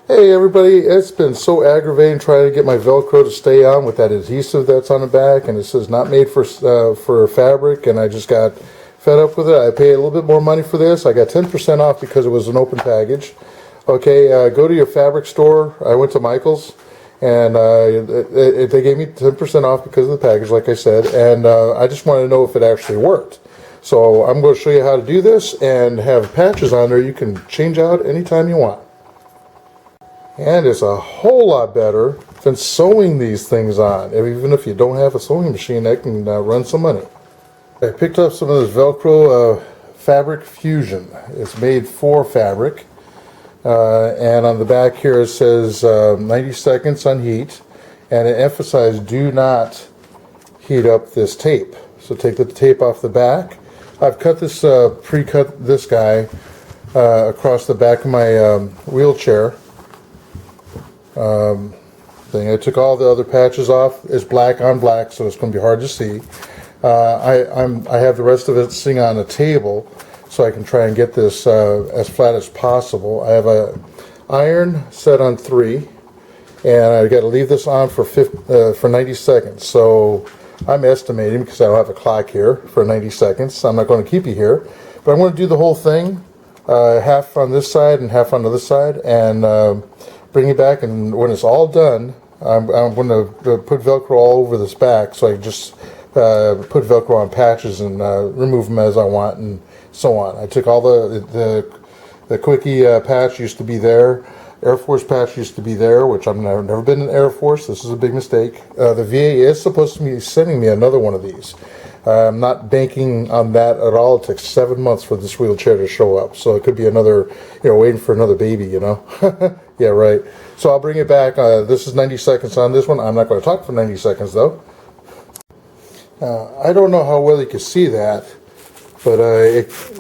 Hey everybody, it's been so aggravating trying to get my Velcro to stay on with that adhesive that's on the back, and it says not made for fabric, and I just got fed up with it. I paid a little bit more money for this. I got 10% off because it was an open package. Okay, go to your fabric store. I went to Michael's, and they gave me 10% off because of the package, like I said, and I just wanted to know if it actually worked. So I'm going to show you how to do this and have patches on there you can change out anytime you want. And it's a whole lot better than sewing these things on, even if you don't have a sewing machine that can run some money. I picked up some of this Velcro Fabric Fusion. It's made for fabric. And on the back here it says 90 seconds on heat. And it emphasized do not heat up this tape. So take the tape off the back. I've cut this, pre-cut this guy across the back of my wheelchair. Thing. I took all the other patches off. It's black on black, so it's going to be hard to see. I have the rest of it sitting on a table, so I can try and get this as flat as possible. I have a iron set on 3, and I got to leave this on for 90 seconds. So I'm estimating, because I don't have a clock here, for 90 seconds. I'm not going to keep you here, but I'm going to do the whole thing, half on this side and half on the other side, and bring it back, and when it's all done, I'm going to put Velcro all over this back, so I just put Velcro on patches and remove them as I want, and so on. I took all the Quickie patch used to be there, Air Force patch used to be there, which I've never been in Air Force. This is a big mistake. The VA is supposed to be sending me another one of these. I'm not banking on that at all. It took 7 months for this wheelchair to show up, so it could be another, waiting for another baby, Yeah, right. So I'll bring it back. This is 90 seconds on this one. I'm not going to talk for 90 seconds, though. I don't know how well you can see that, but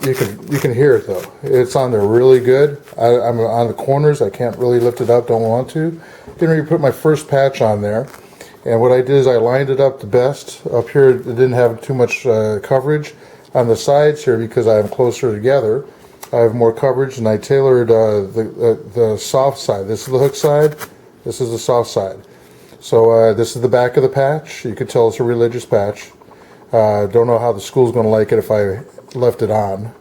you can hear it, though. It's on there really good. I'm on the corners. I can't really lift it up. Don't want to. Getting ready to put my first patch on there. And what I did is I lined it up the best. Up here, it didn't have too much coverage. On the sides here, because I am closer together, I have more coverage, and I tailored the soft side. This is the hook side. This is the soft side. So this is the back of the patch. You could tell it's a religious patch. Don't know how the school's going to like it if I left it on.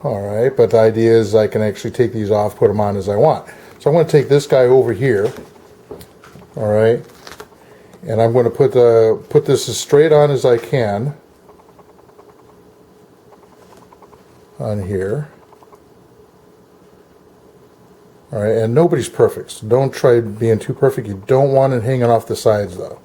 All right, but the idea is I can actually take these off, put them on as I want. So I'm going to take this guy over here. All right. And I'm going to put this as straight on as I can on here. All right, and nobody's perfect, so don't try being too perfect. You don't want it hanging off the sides, though.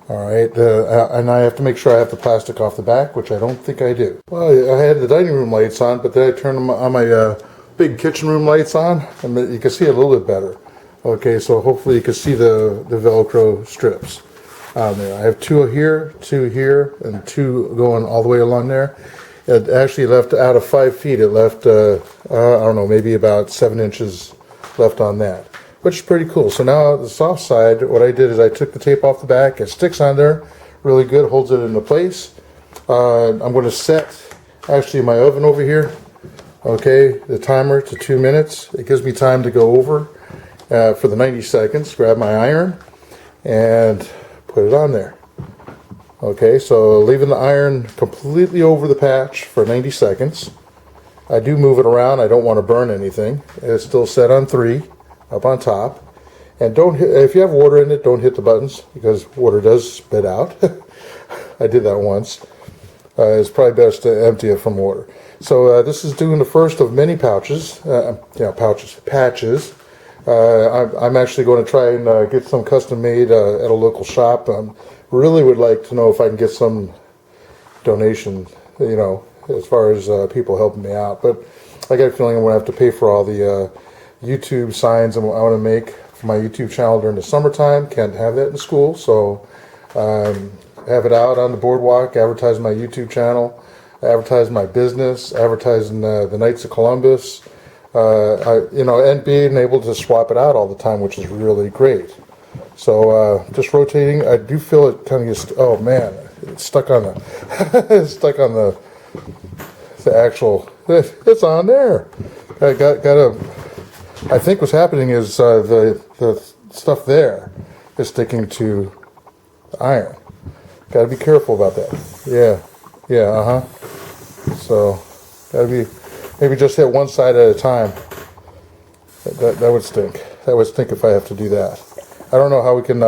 All right, and I have to make sure I have the plastic off the back, which I don't think I do. Well, I had the dining room lights on, but then I turned them on my big kitchen room lights on, and you can see it a little bit better. Okay, so hopefully you can see the Velcro strips on there. I have 2 here, and 2 going all the way along there. It actually left out of 5 feet. It left, I don't know, maybe about 7 inches left on that, which is pretty cool. So now the soft side, what I did is I took the tape off the back. It sticks on there really good, holds it into place. I'm going to set actually my oven over here. Okay, the timer to 2 minutes. It gives me time to go over for the 90 seconds, grab my iron, and put it on there. Okay, so leaving the iron completely over the patch for 90 seconds. I do move it around. I don't want to burn anything. It's still set on 3 up on top. And don't hit, if you have water in it, don't hit the buttons, because water does spit out. I did that once. It's probably best to empty it from water. So this is doing the first of many pouches. Patches. I'm actually going to try and get some custom made at a local shop. Really would like to know if I can get some donation, as far as people helping me out. But I got a feeling I'm going to have to pay for all the YouTube signs I want to make for my YouTube channel during the summertime. Can't have that in school, so have it out on the boardwalk, advertise my YouTube channel, advertise my business, advertising the Knights of Columbus, and being able to swap it out all the time, which is really great. So just rotating. I do feel it kind of gets. Oh man, it's stuck on the. It's stuck on the actual. It's on there. I got to I think what's happening is the stuff there is sticking to the iron. Got to be careful about that. Yeah, So, got to be, maybe just hit one side at a time. That would stink. That would stink if I have to do that. I don't know how we can,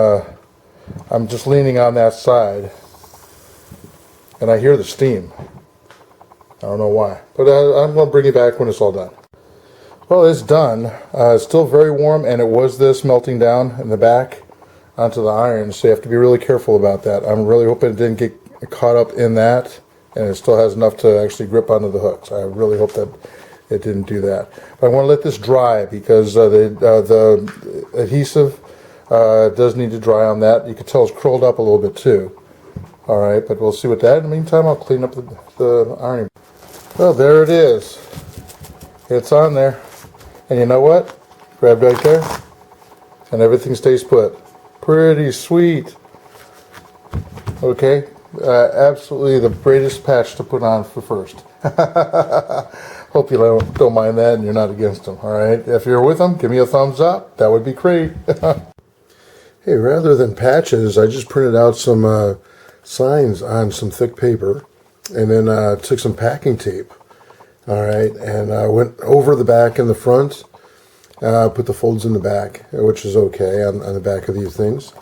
I'm just leaning on that side, and I hear the steam. I don't know why, but I'm going to bring it back when it's all done. Well, it's done. It's still very warm, and it was this melting down in the back onto the iron, so you have to be really careful about that. I'm really hoping it didn't get caught up in that, and it still has enough to actually grip onto the hooks. I really hope that it didn't do that. But I want to let this dry because the adhesive does need to dry on that. You can tell it's curled up a little bit too. All right, but we'll see with that. In the meantime, I'll clean up the ironing. Well, there it is. It's on there. And you know what? Grab right there, and everything stays put. Pretty sweet. Okay, absolutely the greatest patch to put on for first. Hope you don't mind that and you're not against them. All right, if you're with them, give me a thumbs up. That would be great. Hey, rather than patches, I just printed out some signs on some thick paper, and then took some packing tape. All right, and I went over the back and the front, put the folds in the back, which is okay on the back of these things,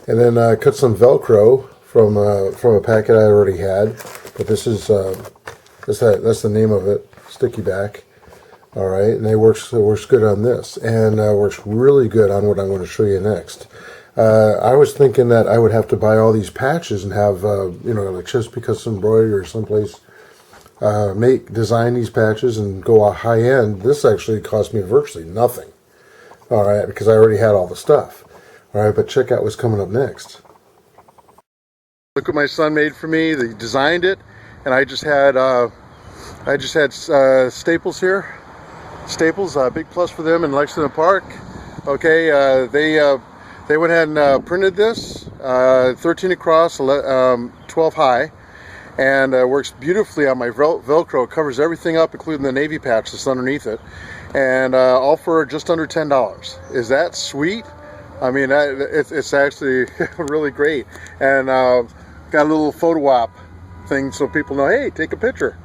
and then cut some Velcro from a packet I already had, but this is that's the name of it, sticky back. All right, and it works good on this, and works really good on what I'm going to show you next. I was thinking that I would have to buy all these patches and have like Chesapeake Custom Embroidery or someplace design these patches and go a high end. This actually cost me virtually nothing. All right, because I already had all the stuff. All right, but check out what's coming up next. Look what my son made for me. He designed it, and I just had Staples here. Staples, big plus for them in Lexington Park. Okay, they went ahead and printed this, 13 across, 12 high. And works beautifully on my Velcro. It covers everything up, including the navy patch that's underneath it, and all for just under $10. Is that sweet? I mean, it's actually really great. And got a little photo op thing so people know, hey, take a picture.